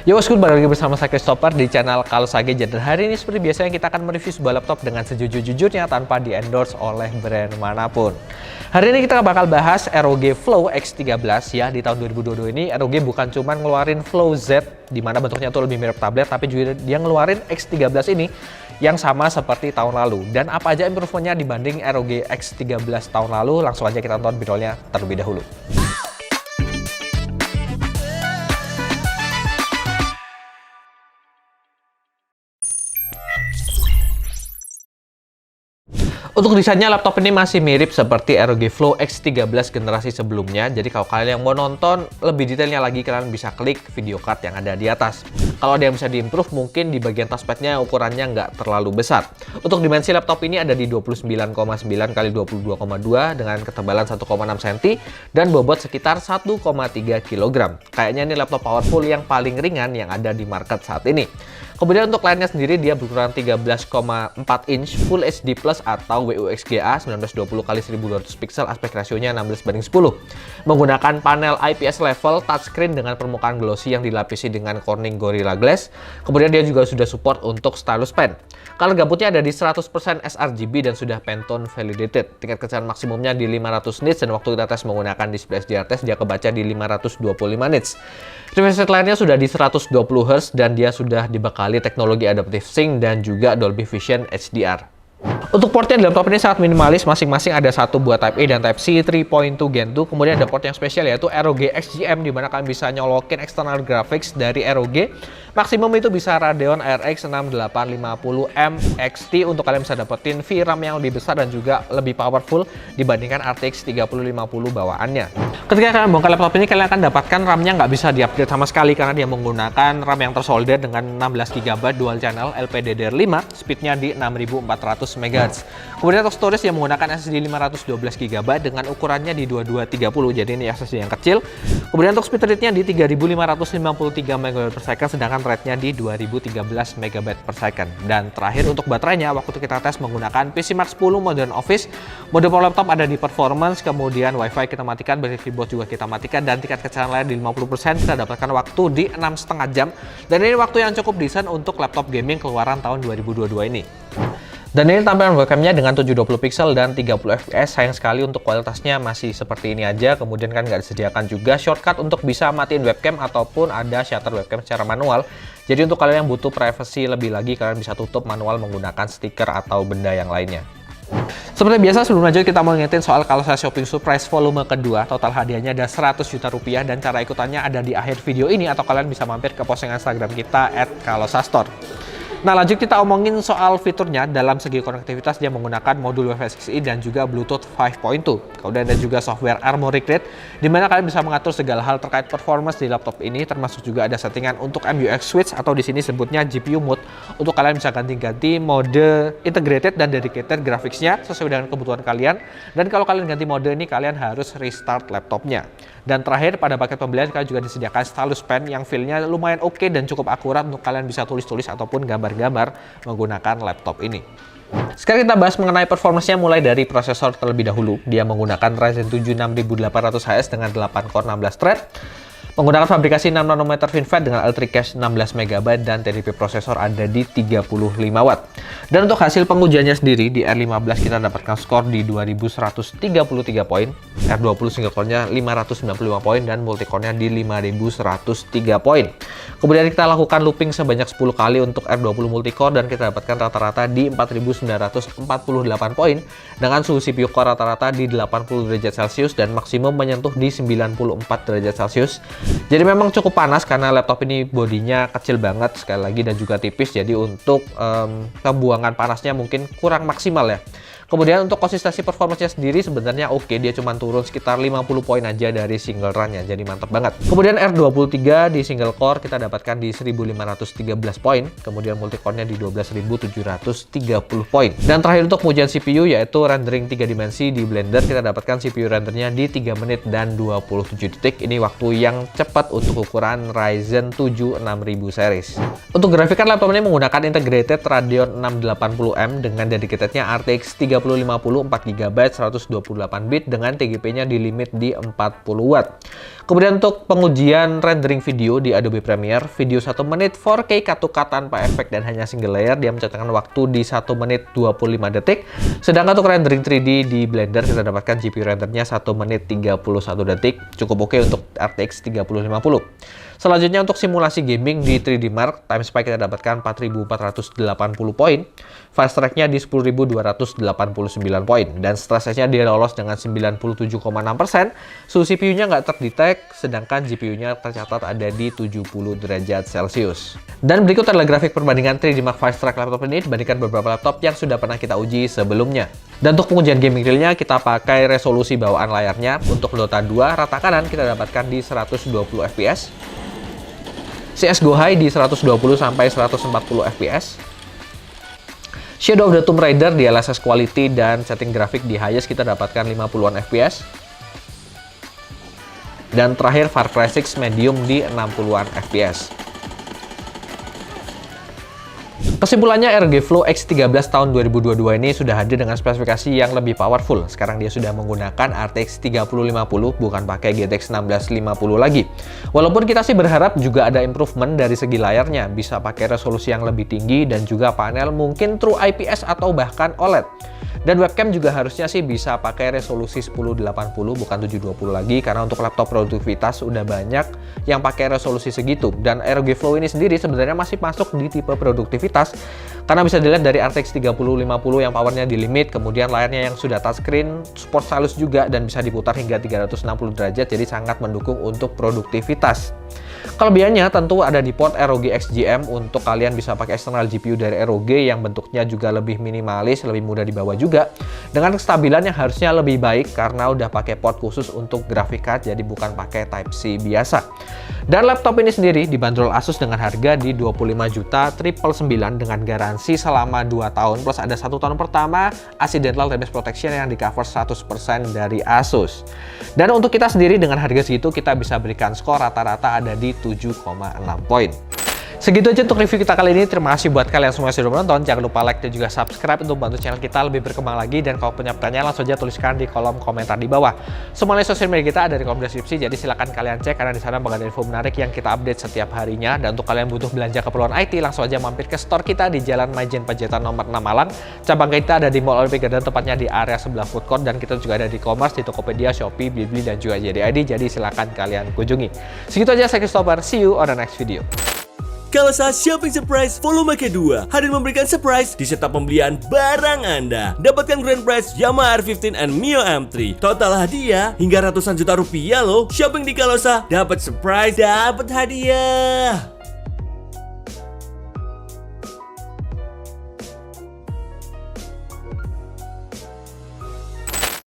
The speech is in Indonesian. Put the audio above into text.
Yo, what's good, balik lagi bersama saya Christopher di channel Kalosage. Dan hari ini seperti biasanya kita akan mereview sebuah laptop dengan sejujur-jujurnya tanpa di-endorse oleh brand manapun. Hari ini kita bakal bahas ROG Flow X13 ya. Di tahun 2022 ini ROG bukan cuma ngeluarin Flow Z di mana bentuknya tuh lebih mirip tablet, tapi juga dia ngeluarin X13 ini yang sama seperti tahun lalu. Dan apa aja improvementnya dibanding ROG X13 tahun lalu? Langsung aja kita tonton videonya terlebih dahulu. Untuk desainnya, laptop ini masih mirip seperti ROG Flow X13 generasi sebelumnya. Jadi kalau kalian yang mau nonton lebih detailnya lagi, kalian bisa klik video card yang ada di atas. Kalau ada yang bisa diimprove, mungkin di bagian touchpadnya ukurannya nggak terlalu besar. Untuk dimensi laptop ini ada di 29,9 x 22,2 dengan ketebalan 1,6 cm dan bobot sekitar 1,3 kg. Kayaknya ini laptop powerful yang paling ringan yang ada di market saat ini. Kemudian untuk layarnya sendiri dia berukuran 13,4 inch Full HD Plus atau WUXGA 1920x1200 pixel, aspek rasionya 16:10. Menggunakan panel IPS level touchscreen dengan permukaan glossy yang dilapisi dengan Corning Gorilla Glass. Kemudian dia juga sudah support untuk stylus pen. Color gabutnya ada di 100% sRGB dan sudah Pantone validated. Tingkat kecerdasan maksimumnya di 500 nits dan waktu kita tes menggunakan display SDR test dia kebaca di 525 nits. Refresh rate lainnya sudah di 120 Hz dan dia sudah dibekali teknologi Adaptive Sync dan juga Dolby Vision HDR. Untuk portnya di laptop ini sangat minimalis, masing-masing ada satu buat Type A dan Type C 3.2 Gen 2. Kemudian ada port yang spesial yaitu ROG XGM, di mana kalian bisa nyolokin external graphics dari ROG. Maksimum itu bisa Radeon RX 6850M XT untuk kalian bisa dapetin VRAM yang lebih besar dan juga lebih powerful dibandingkan RTX 3050 bawaannya. Ketika kalian bongkar laptop ini, kalian akan dapatkan RAM-nya nggak bisa di-upgrade sama sekali karena dia menggunakan RAM yang tersolder dengan 16 GB dual channel LPDDR5, speednya di 6400 MHz. Kemudian untuk storage yang menggunakan SSD 512 GB dengan ukurannya di 2230, jadi ini SSD yang kecil. Kemudian untuk speed rate-nya di 3553 MB/s, sedangkan rate-nya di 2013 MB/s. Dan terakhir untuk baterainya, waktu kita tes menggunakan PCMark 10 Modern Office, mode power laptop ada di performance, kemudian WiFi kita matikan, battery keyboard juga kita matikan, dan tingkat kecerdasan layar di 50%. Kita dapatkan waktu di 6,5 jam, dan ini waktu yang cukup decent untuk laptop gaming keluaran tahun 2022 ini. Dan ini tampilan webcamnya dengan 720 pixel dan 30 fps. Sayang sekali untuk kualitasnya masih seperti ini aja. Kemudian kan nggak disediakan juga shortcut untuk bisa matiin webcam ataupun ada shutter webcam secara manual. Jadi untuk kalian yang butuh privacy lebih lagi, kalian bisa tutup manual menggunakan stiker atau benda yang lainnya. Seperti biasa, sebelum lanjut kita mau ngingetin soal Kalosage Shopping Surprise volume kedua. Total hadiahnya ada 100 juta rupiah dan cara ikutannya ada di akhir video ini, atau kalian bisa mampir ke postingan Instagram kita @kalosastore. Nah, lanjut kita omongin soal fiturnya. Dalam segi konektivitas dia menggunakan modul Wi-Fi 6E dan juga Bluetooth 5.2. Kemudian ada juga software Armoury Crate, di mana kalian bisa mengatur segala hal terkait performance di laptop ini, termasuk juga ada settingan untuk MUX switch atau di sini sebutnya GPU mode, untuk kalian bisa ganti-ganti mode integrated dan dedicated graphicsnya sesuai dengan kebutuhan kalian. Dan kalau kalian ganti mode ini, kalian harus restart laptopnya. Dan terakhir, pada paket pembelian kalian juga disediakan stylus pen yang feel-nya lumayan oke dan cukup akurat untuk kalian bisa tulis-tulis ataupun gambar-gambar menggunakan laptop ini. Sekarang kita bahas mengenai performance-nya mulai dari prosesor terlebih dahulu. Dia menggunakan Ryzen 7 6800HS dengan 8 core 16 thread. Menggunakan fabrikasi 6 nanometer FinFET dengan Ultra Cache 16 MB dan TDP prosesor ada di 35 Watt. Dan untuk hasil pengujiannya sendiri, di R15 kita dapatkan skor di 2133 poin, R20 single core-nya 595 poin, dan multicore-nya di 5103 poin. Kemudian kita lakukan looping sebanyak 10 kali untuk R20 multicore dan kita dapatkan rata-rata di 4948 poin dengan suhu CPU core rata-rata di 80 derajat Celcius dan maksimum menyentuh di 94 derajat Celcius. Jadi memang cukup panas karena laptop ini bodinya kecil banget sekali lagi dan juga tipis, jadi untuk pembuangan panasnya mungkin kurang maksimal ya. Kemudian untuk konsistensi performanya sendiri sebenarnya oke, dia cuma turun sekitar 50 poin aja dari single run ya, jadi mantap banget. Kemudian R23 di single core kita dapatkan di 1513 poin, kemudian multicore-nya di 12730 poin. Dan terakhir untuk pengujian CPU yaitu rendering 3 dimensi di Blender, kita dapatkan CPU rendernya di 3 menit dan 27 detik. Ini waktu yang cepat untuk ukuran Ryzen 7 6000 series. Untuk grafikan laptop ini menggunakan integrated Radeon 680M dengan dedicatednya RTX 3050 4GB 128 bit dengan TGP-nya di limit di 40 Watt. Kemudian untuk pengujian rendering video di Adobe Premiere, video 1 menit 4K cut-to-cut tanpa efek dan hanya single layer, dia mencatatkan waktu di 1 menit 25 detik. Sedangkan untuk rendering 3D di Blender kita dapatkan GPU rendernya 1 menit 31 detik. Cukup oke untuk RTX 3050. Selanjutnya untuk simulasi gaming di 3D Mark, time spike kita dapatkan 4480 poin, fast track-nya di 10289 poin, dan stress test-nya dia lolos dengan 97,6%, suhu CPU-nya nggak terdetek, sedangkan GPU-nya tercatat ada di 70 derajat Celcius. Dan berikut adalah grafik perbandingan 3D Mark Fast Track laptop ini dibandingkan beberapa laptop yang sudah pernah kita uji sebelumnya. Dan untuk pengujian gaming realnya kita pakai resolusi bawaan layarnya. Untuk Dota 2 rata kanan kita dapatkan di 120 fps. CS:GO High di 120 sampai 140 fps. Shadow of the Tomb Raider di LSS Quality dan setting grafik di highest kita dapatkan 50-an fps. Dan terakhir Far Cry 6 medium di 60-an fps. Kesimpulannya, ROG Flow X13 tahun 2022 ini sudah hadir dengan spesifikasi yang lebih powerful. Sekarang dia sudah menggunakan RTX 3050, bukan pakai GTX 1650 lagi. Walaupun kita sih berharap juga ada improvement dari segi layarnya, bisa pakai resolusi yang lebih tinggi dan juga panel mungkin True IPS atau bahkan OLED. Dan webcam juga harusnya sih bisa pakai resolusi 1080 bukan 720 lagi, karena untuk laptop produktivitas udah banyak yang pakai resolusi segitu. Dan ROG Flow ini sendiri sebenarnya masih masuk di tipe produktivitas karena bisa dilihat dari RTX 3050 yang powernya di limit, kemudian layarnya yang sudah touchscreen, support stylus juga dan bisa diputar hingga 360 derajat, jadi sangat mendukung untuk produktivitas. Kelebihannya tentu ada di port ROG XGM untuk kalian bisa pakai eksternal GPU dari ROG yang bentuknya juga lebih minimalis, lebih mudah dibawa juga, dengan kestabilan yang harusnya lebih baik karena udah pakai port khusus untuk graphic card, jadi bukan pakai Type-C biasa. Dan laptop ini sendiri dibanderol Asus dengan harga di 25.999 dengan garansi selama 2 tahun plus ada 1 tahun pertama accidental damage protection yang di cover 100% dari Asus. Dan untuk kita sendiri dengan harga segitu kita bisa berikan skor rata-rata ada di 7,6 poin. Segitu aja untuk review kita kali ini. Terima kasih buat kalian semua yang sudah menonton. Jangan lupa like dan juga subscribe untuk bantu channel kita lebih berkembang lagi. Dan kalau punya pertanyaan langsung aja tuliskan di kolom komentar di bawah. Semuanya sosial media kita ada di kolom deskripsi, jadi silahkan kalian cek karena di sana bakal ada info menarik yang kita update setiap harinya. Dan untuk kalian butuh belanja keperluan IT, langsung aja mampir ke store kita di Jalan Majen Pajajaran nomor 6 Malang. Cabang kita ada di Mall Olympic Garden, tepatnya di area sebelah food court, dan kita juga ada di e-commerce di Tokopedia, Shopee, Blibli, dan juga JD.id. Jadi silahkan kalian kunjungi. Segitu aja, saya Christopher. See you on the next video. Kalosa Shopping Surprise volume kedua hadir memberikan surprise di setiap pembelian barang Anda. Dapatkan grand prize Yamaha R15 and Mio M3. Total hadiah hingga ratusan juta rupiah loh. Shopping di Kalosa dapat surprise, dapat hadiah.